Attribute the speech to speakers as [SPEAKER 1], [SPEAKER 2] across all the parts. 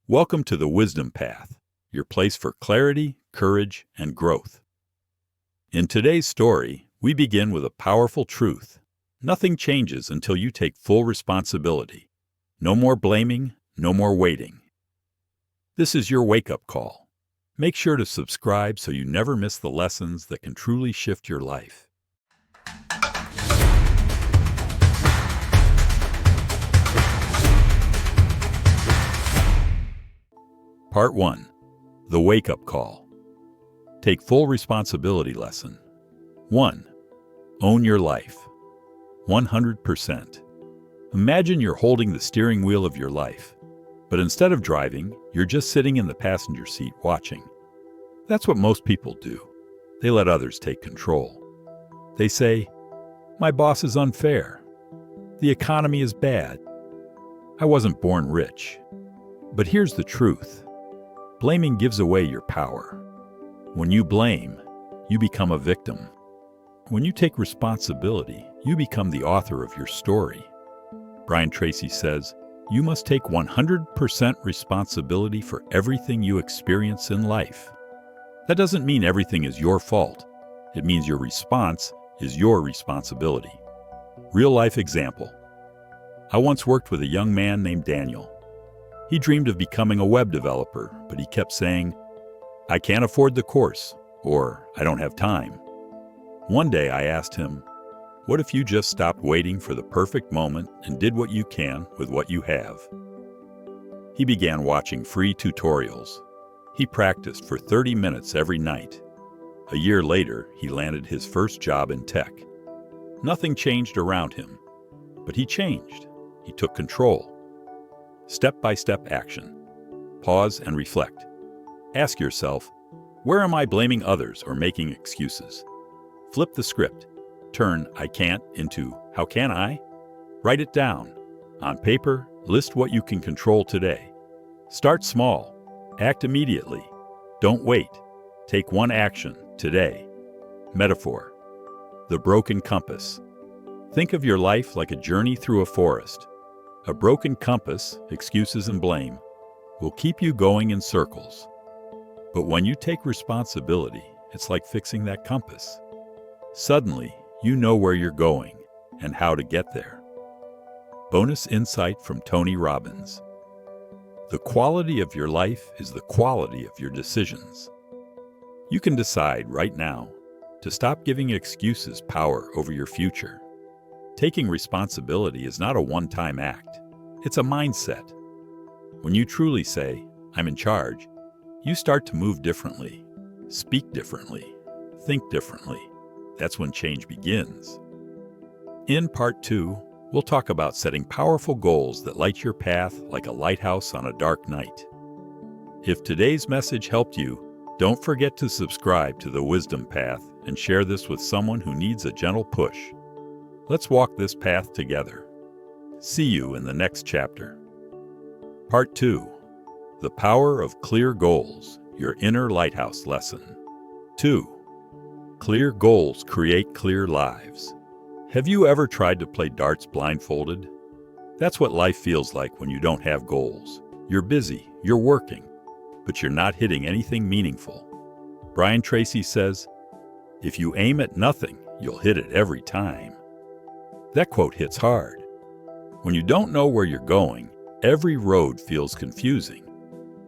[SPEAKER 1] Welcome to the Wisdom Path, your place for clarity, courage, and growth. In today's story, we begin with a powerful truth. Nothing changes until you take full responsibility. No more blaming, no more waiting. This is your wake-up call. Make sure to subscribe so you never miss the lessons that can truly shift your life. Part 1. The Wake-Up Call. Take full responsibility lesson. 1. Own your life. 100%. Imagine you're holding the steering wheel of your life, but instead of driving, you're just sitting in the passenger seat watching. That's what most people do. They let others take control. They say, "My boss is unfair. The economy is bad. I wasn't born rich." But here's the truth. Blaming gives away your power. When you blame, you become a victim. When you take responsibility, you become the author of your story. Brian Tracy says, "You must take 100% responsibility for everything you experience in life." That doesn't mean everything is your fault. It means your response is your responsibility. Real-life example. I once worked with a young man named Daniel. He dreamed of becoming a web developer, but he kept saying, "I can't afford the course," or "I don't have time." One day I asked him, "What if you just stopped waiting for the perfect moment and did what you can with what you have?" He began watching free tutorials. He practiced for 30 minutes every night. A year later, he landed his first job in tech. Nothing changed around him, but he changed. He took control. Step-by-step action. Pause and reflect. Ask yourself, where am I blaming others or making excuses? Flip the script. Turn "I can't" into "How can I?" Write it down. On paper, list what you can control today. Start small. Act immediately. Don't wait. Take one action today. Metaphor. The broken compass. Think of your life like a journey through a forest. A broken compass, excuses and blame, will keep you going in circles. But when you take responsibility, it's like fixing that compass. Suddenly, you know where you're going and how to get there. Bonus insight from Tony Robbins. The quality of your life is the quality of your decisions. You can decide right now to stop giving excuses power over your future. Taking responsibility is not a one-time act. It's a mindset. When you truly say, "I'm in charge," you start to move differently, speak differently, think differently. That's when change begins. In Part 2, we'll talk about setting powerful goals that light your path like a lighthouse on a dark night. If today's message helped you, don't forget to subscribe to the Wisdom Path and share this with someone who needs a gentle push. Let's walk this path together. See you in the next chapter. Part 2. The Power of Clear Goals, Your Inner Lighthouse Lesson. 2. Clear goals create clear lives. Have you ever tried to play darts blindfolded? That's what life feels like when you don't have goals. You're busy, you're working, but you're not hitting anything meaningful. Brian Tracy says, "If you aim at nothing, you'll hit it every time." That quote hits hard. When you don't know where you're going, every road feels confusing.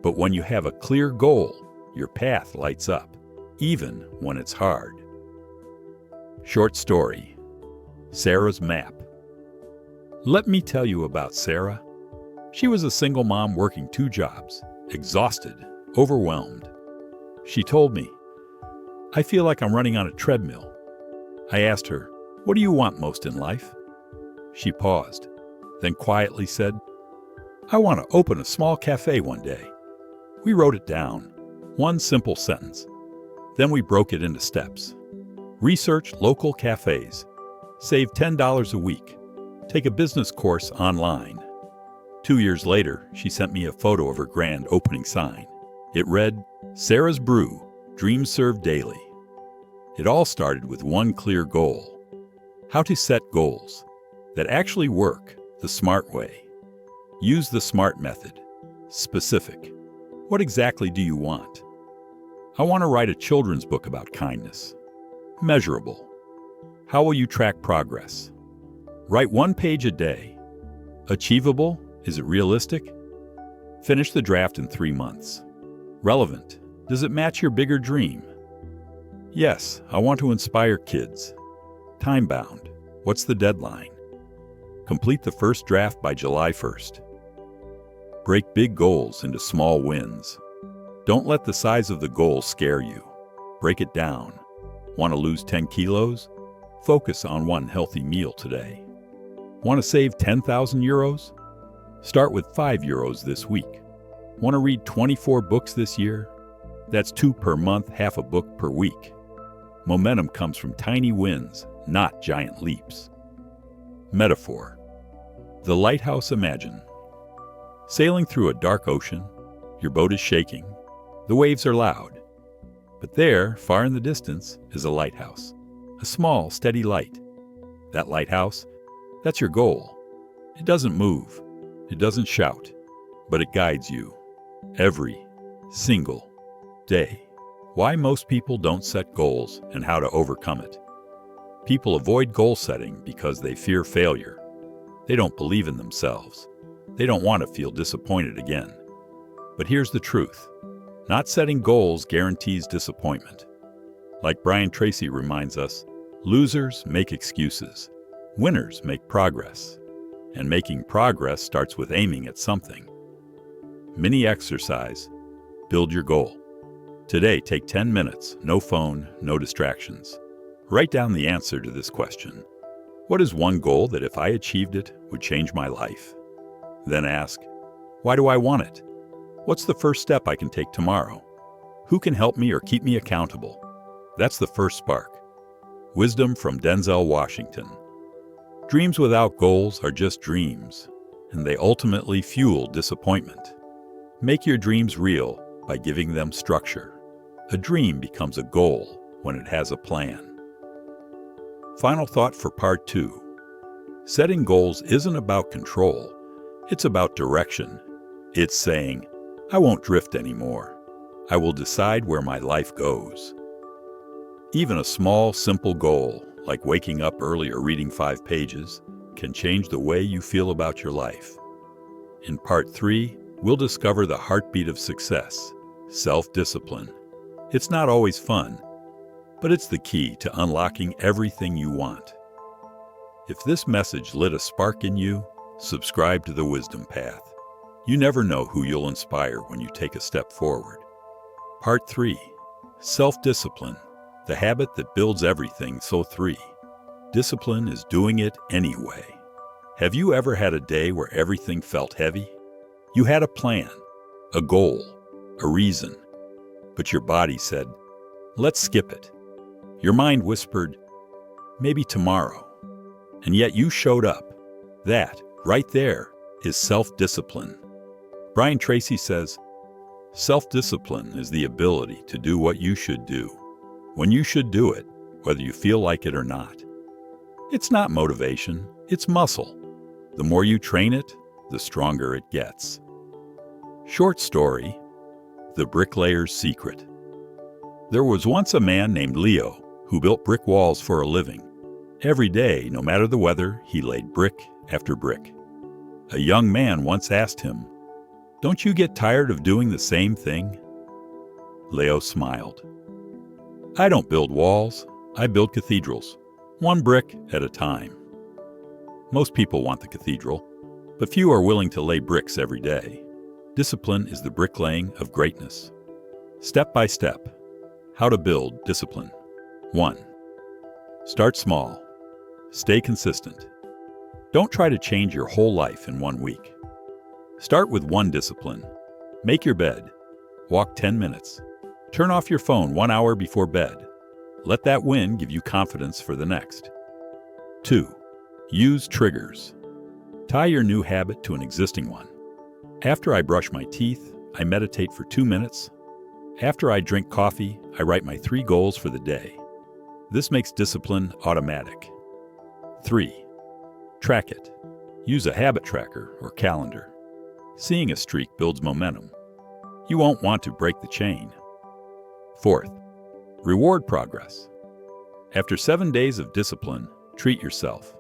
[SPEAKER 1] But when you have a clear goal, your path lights up, even when it's hard. Short story. Sarah's Map. Let me tell you about Sarah. She was a single mom working 2 jobs, exhausted, overwhelmed. She told me, "I feel like I'm running on a treadmill." I asked her, "What do you want most in life?" She paused, then quietly said, "I want to open a small cafe one day." We wrote it down, one simple sentence. Then we broke it into steps. Research local cafes. Save $10 a week. Take a business course online. 2 years later, she sent me a photo of her grand opening sign. It read, "Sarah's Brew, Dreams Served Daily." It all started with one clear goal. How to set goals that actually work the smart way. Use the SMART method. Specific. What exactly do you want? I want to write a children's book about kindness. Measurable. How will you track progress? Write 1 page a day. Achievable? Is it realistic? Finish the draft in 3 months. Relevant. Does it match your bigger dream? Yes, I want to inspire kids. Time-bound. What's the deadline? Complete the first draft by July 1st. Break big goals into small wins. Don't let the size of the goal scare you. Break it down. Want to lose 10 kilos? Focus on 1 healthy meal today. Want to save 10,000 euros? Start with 5 euros this week. Want to read 24 books this year? That's 2 per month, half a book per week. Momentum comes from tiny wins, not giant leaps. Metaphor. The lighthouse imagine. Sailing through a dark ocean, your boat is shaking, the waves are loud. But there, far in the distance, is a lighthouse, a small, steady light. That lighthouse, that's your goal. It doesn't move, it doesn't shout, but it guides you every single day. Why most people don't set goals and how to overcome it. People avoid goal setting because they fear failure. They don't believe in themselves. They don't want to feel disappointed again. But here's the truth. Not setting goals guarantees disappointment. Like Brian Tracy reminds us, losers make excuses. Winners make progress. And making progress starts with aiming at something. Mini exercise. Build your goal. Today, take 10 minutes, no phone, no distractions. Write down the answer to this question. What is one goal that if I achieved it would change my life? Then ask, why do I want it? What's the first step I can take tomorrow? Who can help me or keep me accountable? That's the first spark. Wisdom from Denzel Washington. Dreams without goals are just dreams, and they ultimately fuel disappointment. Make your dreams real by giving them structure. A dream becomes a goal when it has a plan. Final thought for part 2. Setting goals isn't about control. It's about direction. It's saying, I won't drift anymore. I will decide where my life goes. Even a small, simple goal, like waking up early or reading 5 pages, can change the way you feel about your life. In part 3, we'll discover the heartbeat of success, self-discipline. It's not always fun, but it's the key to unlocking everything you want. If this message lit a spark in you, subscribe to the Wisdom Path. You never know who you'll inspire when you take a step forward. Part 3. Self-discipline, the habit that builds everything. So 3. Discipline is doing it anyway. Have you ever had a day where everything felt heavy? You had a plan, a goal, a reason, but your body said, let's skip it. Your mind whispered, maybe tomorrow. And yet you showed up. That, right there, is self-discipline. Brian Tracy says, self-discipline is the ability to do what you should do, when you should do it, whether you feel like it or not. It's not motivation, it's muscle. The more you train it, the stronger it gets. Short story, The Bricklayer's Secret. There was once a man named Leo who built brick walls for a living. Every day, no matter the weather, he laid brick after brick. A young man once asked him, don't you get tired of doing the same thing? Leo smiled. I don't build walls, I build cathedrals, 1 brick at a time. Most people want the cathedral, but few are willing to lay bricks every day. Discipline is the bricklaying of greatness. Step by step, how to build discipline. 1. Start small. Stay consistent. Don't try to change your whole life in 1 week. Start with 1 discipline. Make your bed. Walk 10 minutes. Turn off your phone 1 hour before bed. Let that win give you confidence for the next. 2. Use triggers. Tie your new habit to an existing one. After I brush my teeth, I meditate for 2 minutes. After I drink coffee, I write my 3 goals for the day. This makes discipline automatic. 3. Track it. Use a habit tracker or calendar. Seeing a streak builds momentum. You won't want to break the chain. Fourth, reward progress. After 7 days of discipline, treat yourself.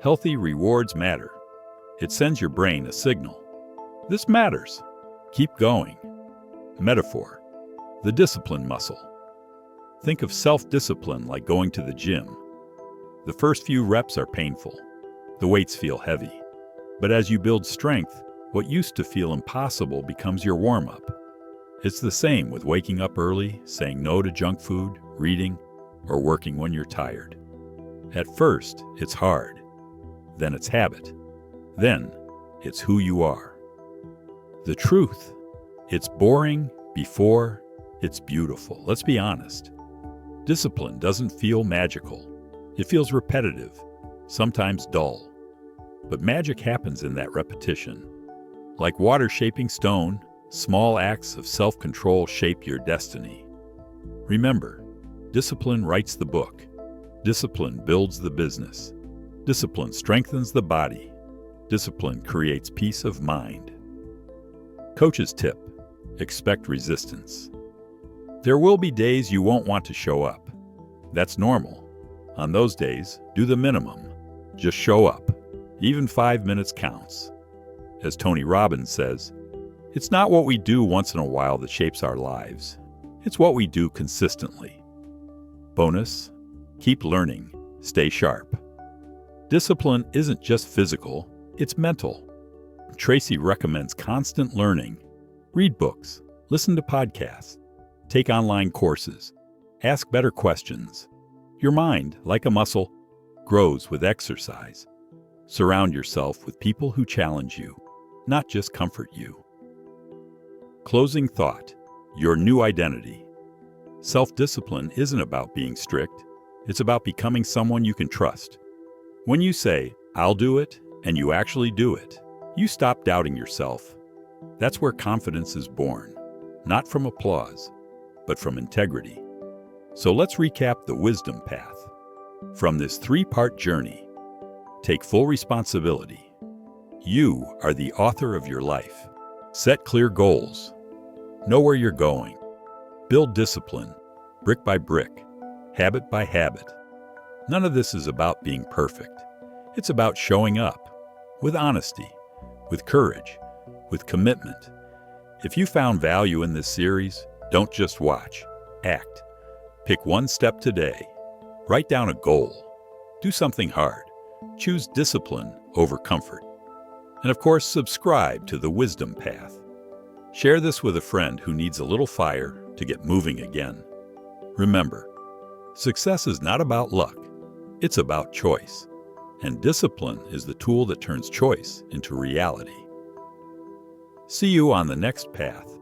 [SPEAKER 1] Healthy rewards matter. It sends your brain a signal. This matters. Keep going. Metaphor, the discipline muscle. Think of self-discipline like going to the gym. The first few reps are painful. The weights feel heavy. But as you build strength, what used to feel impossible becomes your warm-up. It's the same with waking up early, saying no to junk food, reading, or working when you're tired. At first, it's hard. Then it's habit. Then, it's who you are. The truth, it's boring before it's beautiful. Let's be honest. Discipline doesn't feel magical. It feels repetitive, sometimes dull. But magic happens in that repetition. Like water shaping stone, small acts of self-control shape your destiny. Remember, discipline writes the book. Discipline builds the business. Discipline strengthens the body. Discipline creates peace of mind. Coach's tip: expect resistance. There will be days you won't want to show up. That's normal. On those days, do the minimum. Just show up. Even 5 minutes counts. As Tony Robbins says, it's not what we do once in a while that shapes our lives. It's what we do consistently. Bonus: keep learning. Stay sharp. Discipline isn't just physical, it's mental. Tracy recommends constant learning. Read books, listen to podcasts, take online courses, ask better questions. Your mind, like a muscle, grows with exercise. Surround yourself with people who challenge you, not just comfort you. Closing thought: your new identity. Self-discipline isn't about being strict. It's about becoming someone you can trust. When you say, "I'll do it," and you actually do it, you stop doubting yourself. That's where confidence is born, not from applause, but from integrity. So let's recap the wisdom path. From this 3-part journey, take full responsibility. You are the author of your life. Set clear goals. Know where you're going. Build discipline, brick by brick, habit by habit. None of this is about being perfect. It's about showing up with honesty, with courage, with commitment. If you found value in this series, don't just watch, act. Pick one step today. Write down a goal. Do something hard. Choose discipline over comfort. And of course, subscribe to the Wisdom Path. Share this with a friend who needs a little fire to get moving again. Remember, success is not about luck. It's about choice. And discipline is the tool that turns choice into reality. See you on the next path.